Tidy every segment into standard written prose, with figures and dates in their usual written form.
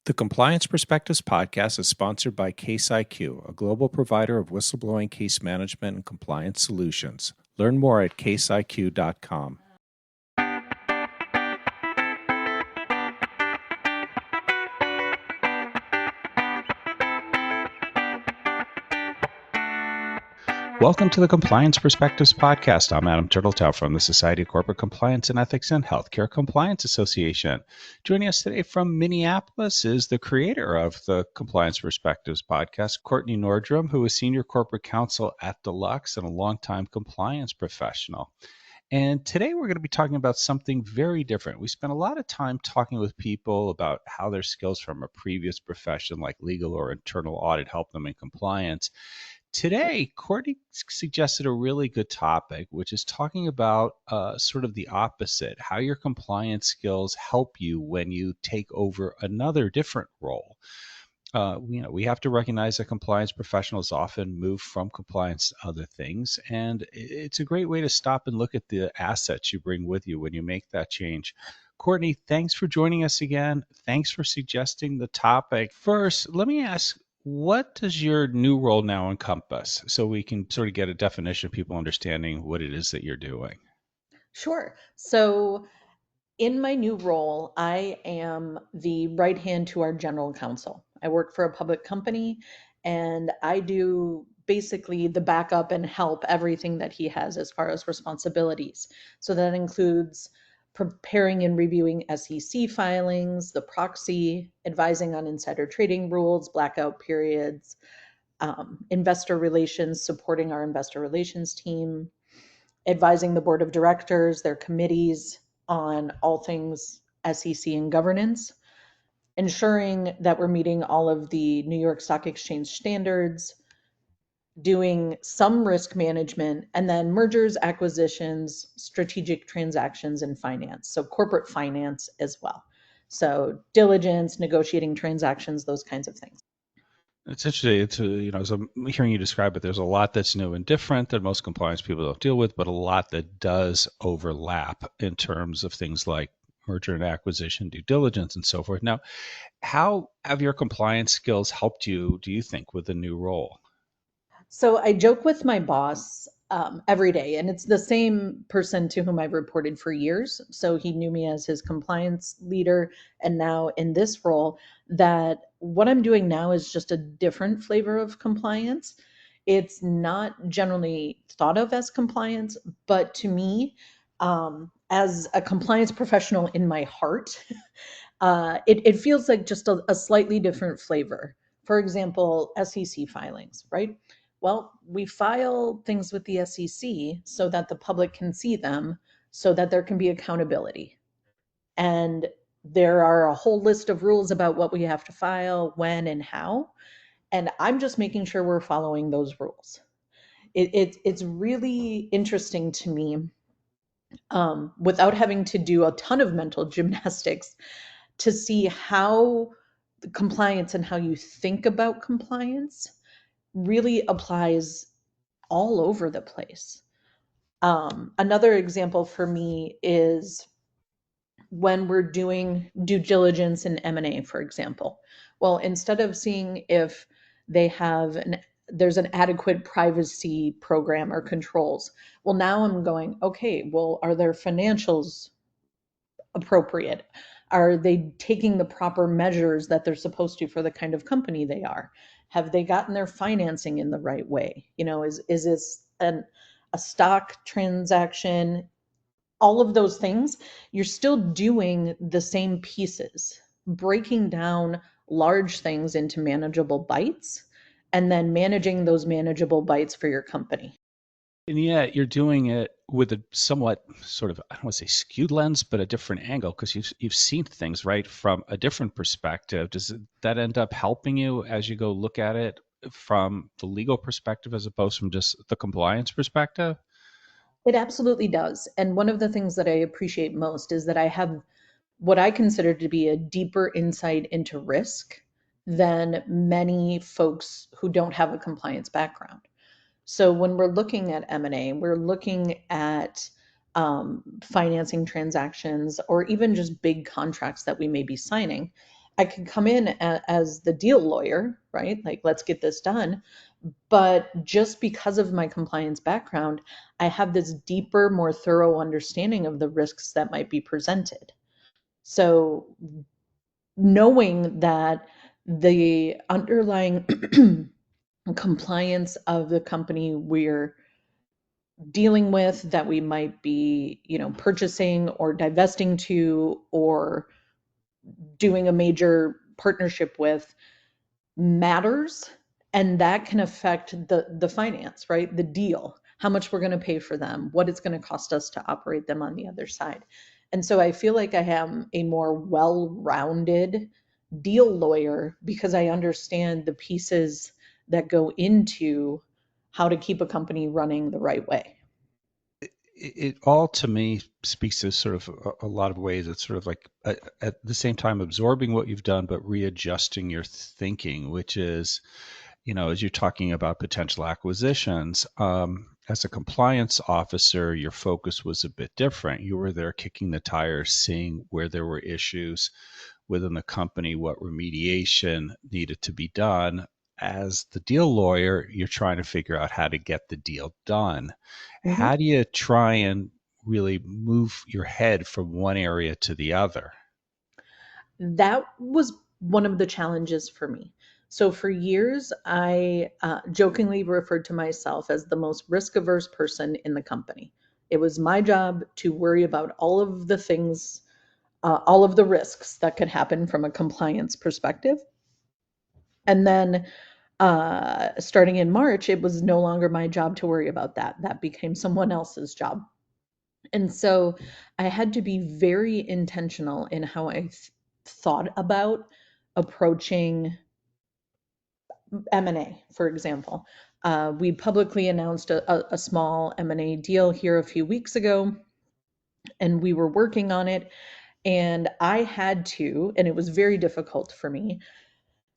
The Compliance Perspectives podcast is sponsored by Case IQ, a global provider of whistleblowing case management and compliance solutions. Learn more at caseiq.com. Welcome to the Compliance Perspectives podcast. I'm Adam Turteltaub from the Society of Corporate Compliance and Ethics and Healthcare Compliance Association. Joining us today from Minneapolis is the creator of the Compliance Perspectives podcast, Kortney Nordrum, who is Senior Corporate Counsel at Deluxe and a longtime compliance professional. And today we're going to be talking about something very different. We spent a lot of time talking with people about how their skills from a previous profession like legal or internal audit help them in compliance. Today, Kortney suggested a really good topic, which is talking about sort of the opposite, how your compliance skills help you when you take over another different role. We have to recognize that compliance professionals often move from compliance to other things, and it's a great way to stop and look at the assets you bring with you when you make that change. Kortney, thanks for joining us again. Thanks for suggesting the topic. First, let me ask, what does your new role now encompass so we can sort of get a definition of people understanding what it is that you're doing? Sure. So in my new role, I am the right hand to our general counsel. I work for a public company and I do basically the backup and help everything that he has as far as responsibilities. So that includes preparing and reviewing SEC filings, the proxy, advising on insider trading rules, blackout periods, investor relations, supporting our investor relations team, advising the board of directors, their committees on all things SEC and governance, ensuring that we're meeting all of the New York Stock Exchange standards, doing some risk management, and then mergers, acquisitions, strategic transactions, and finance. So corporate finance as well. So diligence, negotiating transactions, those kinds of things. It's interesting. As I'm hearing you describe it, there's a lot that's new and different that most compliance people don't deal with, but a lot that does overlap in terms of things like merger and acquisition, due diligence, and so forth. Now, how have your compliance skills helped you, do you think, with the new role? So I joke with my boss every day, and it's the same person to whom I've reported for years. So he knew me as his compliance leader, and now in this role, that what I'm doing now is just a different flavor of compliance. It's not generally thought of as compliance, but to me, as a compliance professional in my heart, it feels like just a slightly different flavor. For example, SEC filings, right? Well, we file things with the SEC so that the public can see them, so that there can be accountability. And there are a whole list of rules about what we have to file, when, and how. And I'm just making sure we're following those rules. It's really interesting to me, without having to do a ton of mental gymnastics, to see how compliance and how you think about compliance really applies all over the place. Another example for me is when we're doing due diligence in M&A, for example. Well, instead of seeing if they have there's an adequate privacy program or controls, well, now I'm going, okay, well, are their financials appropriate? Are they taking the proper measures that they're supposed to for the kind of company they are? Have they gotten their financing in the right way? Is this a stock transaction? All of those things, you're still doing the same pieces, breaking down large things into manageable bites, and then managing those manageable bites for your company. And yet you're doing it with a somewhat sort of, I don't want to say skewed lens, but a different angle because you've seen things right from a different perspective. Does that end up helping you as you go look at it from the legal perspective as opposed from just the compliance perspective? It absolutely does. And one of the things that I appreciate most is that I have what I consider to be a deeper insight into risk than many folks who don't have a compliance background. So when we're looking at M&A, we're looking at financing transactions or even just big contracts that we may be signing. I could come in as the deal lawyer, right? Like, let's get this done. But just because of my compliance background, I have this deeper, more thorough understanding of the risks that might be presented. So, knowing that the underlying compliance of the company we're dealing with, that we might be, purchasing or divesting to, or doing a major partnership with, matters, and that can affect the finance, right? The deal, how much we're going to pay for them, what it's going to cost us to operate them on the other side. And so I feel like I am a more well-rounded deal lawyer because I understand the pieces that go into how to keep a company running the right way. It all to me speaks to sort of a lot of ways. It's sort of like at the same time absorbing what you've done, but readjusting your thinking, which is, as you're talking about potential acquisitions, as a compliance officer, your focus was a bit different. You were there kicking the tires, seeing where there were issues within the company, what remediation needed to be done. As the deal lawyer, you're trying to figure out how to get the deal done. Mhm. How do you try and really move your head from one area to the other? That was one of the challenges for me. So for years, I jokingly referred to myself as the most risk averse person in the company. It was my job to worry about all of the things, all of the risks that could happen from a compliance perspective. And then starting in March, it was no longer my job to worry about that. That became someone else's job. And so I had to be very intentional in how I thought about approaching M&A, for example. We publicly announced a small M&A deal here a few weeks ago, and we were working on it. And I had to, and it was very difficult for me,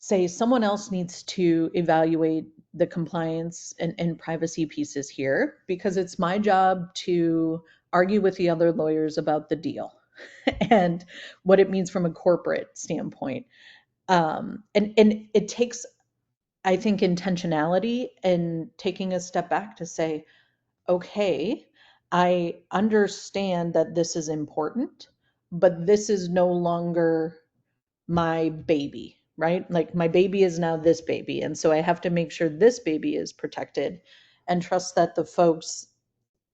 say someone else needs to evaluate the compliance and privacy pieces here because it's my job to argue with the other lawyers about the deal and what it means from a corporate standpoint. And it takes, I think, intentionality and taking a step back to say, okay, I understand that this is important, but this is no longer my baby, right? Like, my baby is now this baby. And so I have to make sure this baby is protected and trust that the folks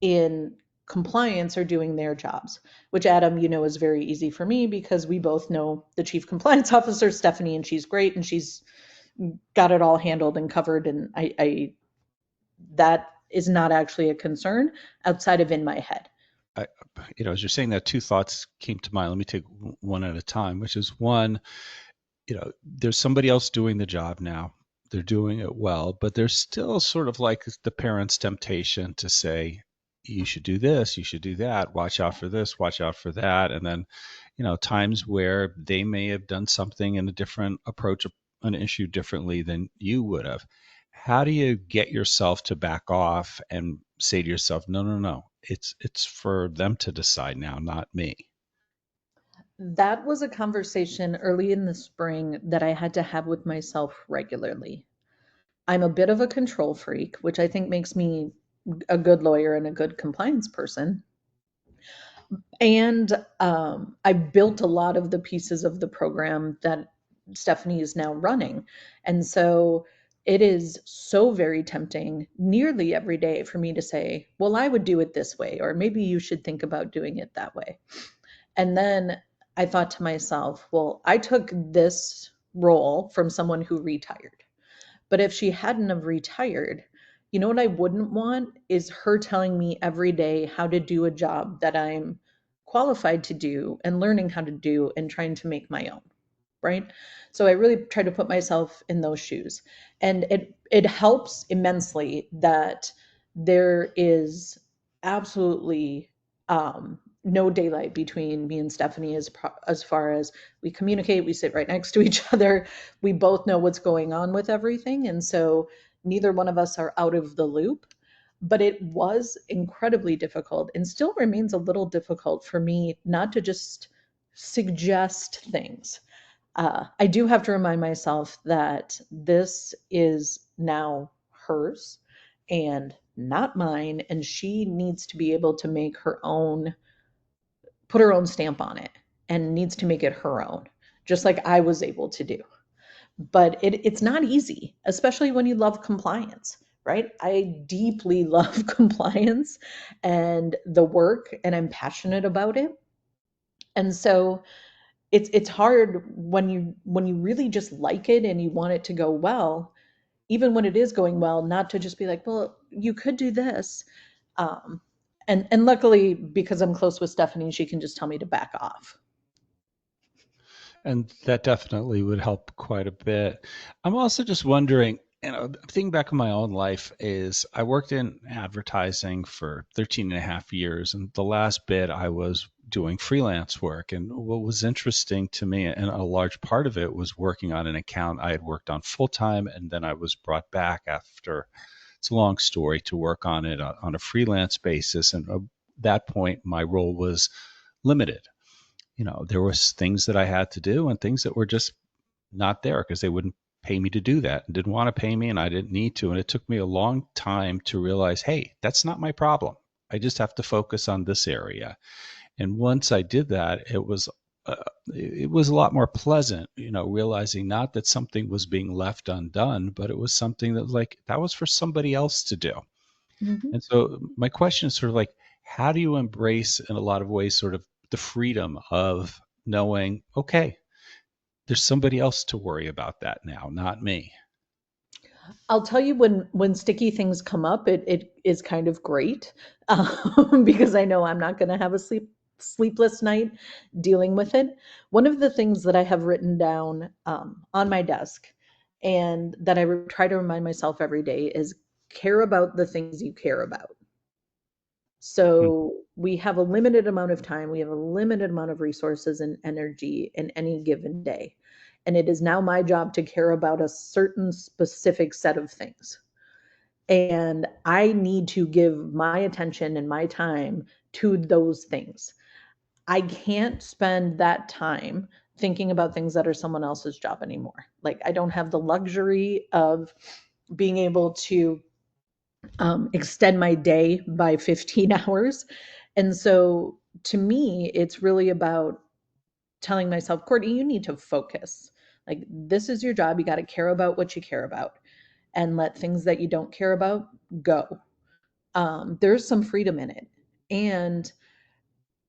in compliance are doing their jobs, which, Adam, is very easy for me because we both know the chief compliance officer, Stephanie, and she's great and she's got it all handled and covered. And I that is not actually a concern outside of in my head. I, as you're saying that, two thoughts came to mind. Let me take one at a time, which is one, there's somebody else doing the job now. They're doing it well, but there's still sort of like the parent's temptation to say, you should do this, you should do that, watch out for this, watch out for that. And then, times where they may have done something in a different approach, an issue differently than you would have. How do you get yourself to back off and say to yourself, no, no, no, it's for them to decide now, not me? That was a conversation early in the spring that I had to have with myself regularly. I'm a bit of a control freak, which I think makes me a good lawyer and a good compliance person. And I built a lot of the pieces of the program that Stephanie is now running. And so it is so very tempting nearly every day for me to say, well, I would do it this way, or maybe you should think about doing it that way. And then I thought to myself, well, I took this role from someone who retired. But if she hadn't have retired, what I wouldn't want is her telling me every day how to do a job that I'm qualified to do and learning how to do and trying to make my own, right? So I really try to put myself in those shoes. And it helps immensely that there is absolutely no daylight between me and Stephanie as far as we communicate. We sit right next to each other. We both know what's going on with everything. And so neither one of us are out of the loop. But it was incredibly difficult and still remains a little difficult for me not to just suggest things. I do have to remind myself that this is now hers and not mine, and she needs to be able to make her own, put her own stamp on it, and needs to make it her own, just like I was able to do. But it's not easy, especially when you love compliance, right? I deeply love compliance and the work, and I'm passionate about it. And so it's hard when you really just like it and you want it to go well, even when it is going well, not to just be like, well, you could do this. Um, and luckily, because I'm close with Stephanie, she can just tell me to back off. And that definitely would help quite a bit. I'm also just wondering, thinking back on my own life is I worked in advertising for 13 and a half years. And the last bit I was doing freelance work. And what was interesting to me, and a large part of it was working on an account I had worked on full time. And then I was brought back after, it's a long story, to work on it on a freelance basis. And at that point, my role was limited. There was things that I had to do and things that were just not there because they wouldn't pay me to do that and didn't want to pay me and I didn't need to. And it took me a long time to realize, hey, that's not my problem. I just have to focus on this area. And once I did that, it was a lot more pleasant, realizing not that something was being left undone, but it was something that was like, that was for somebody else to do. Mhm. And so my question is sort of like, how do you embrace in a lot of ways sort of the freedom of knowing, okay, there's somebody else to worry about that now, not me. I'll tell you, when sticky things come up, it is kind of great, because I know I'm not going to have a sleepless night dealing with it. One of the things that I have written down on my desk, and that try to remind myself every day, is care about the things you care about. Hmm. So we have a limited amount of time, we have a limited amount of resources and energy in any given day. And it is now my job to care about a certain specific set of things. And I need to give my attention and my time to those things. I can't spend that time thinking about things that are someone else's job anymore. Like, I don't have the luxury of being able to extend my day by 15 hours. And so to me, it's really about telling myself, Courtney, you need to focus. Like, this is your job. You got to care about what you care about and let things that you don't care about go. There's some freedom in it. And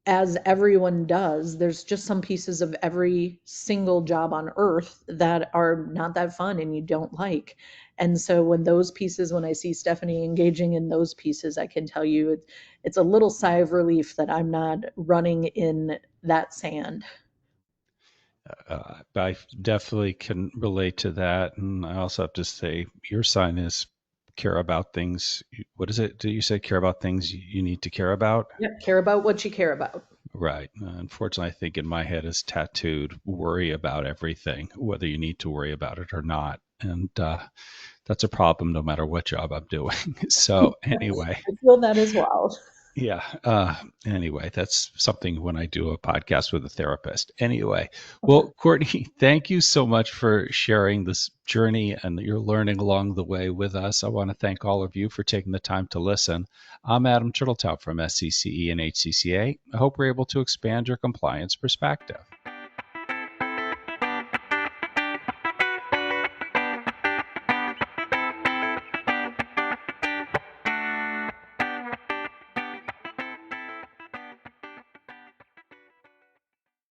as everyone does, there's just some pieces of every single job on earth that are not that fun and you don't like. And so when I see Stephanie engaging in those pieces, I can tell you it's a little sigh of relief that I'm not running in that sand. I definitely can relate to that. And I also have to say, your sign is care about things. What is it? Do you say care about things you need to care about? Yep. Care about what you care about. Right. Unfortunately, I think in my head is tattooed worry about everything, whether you need to worry about it or not. And that's a problem no matter what job I'm doing. So, anyway, I feel that as well. yeah. Anyway, that's something when I do a podcast with a therapist. Anyway, well, Courtney, thank you so much for sharing this journey and your learning along the way with us. I want to thank all of you for taking the time to listen. I'm Adam Turteltaub from SCCE and HCCA. I hope we're able to expand your compliance perspective.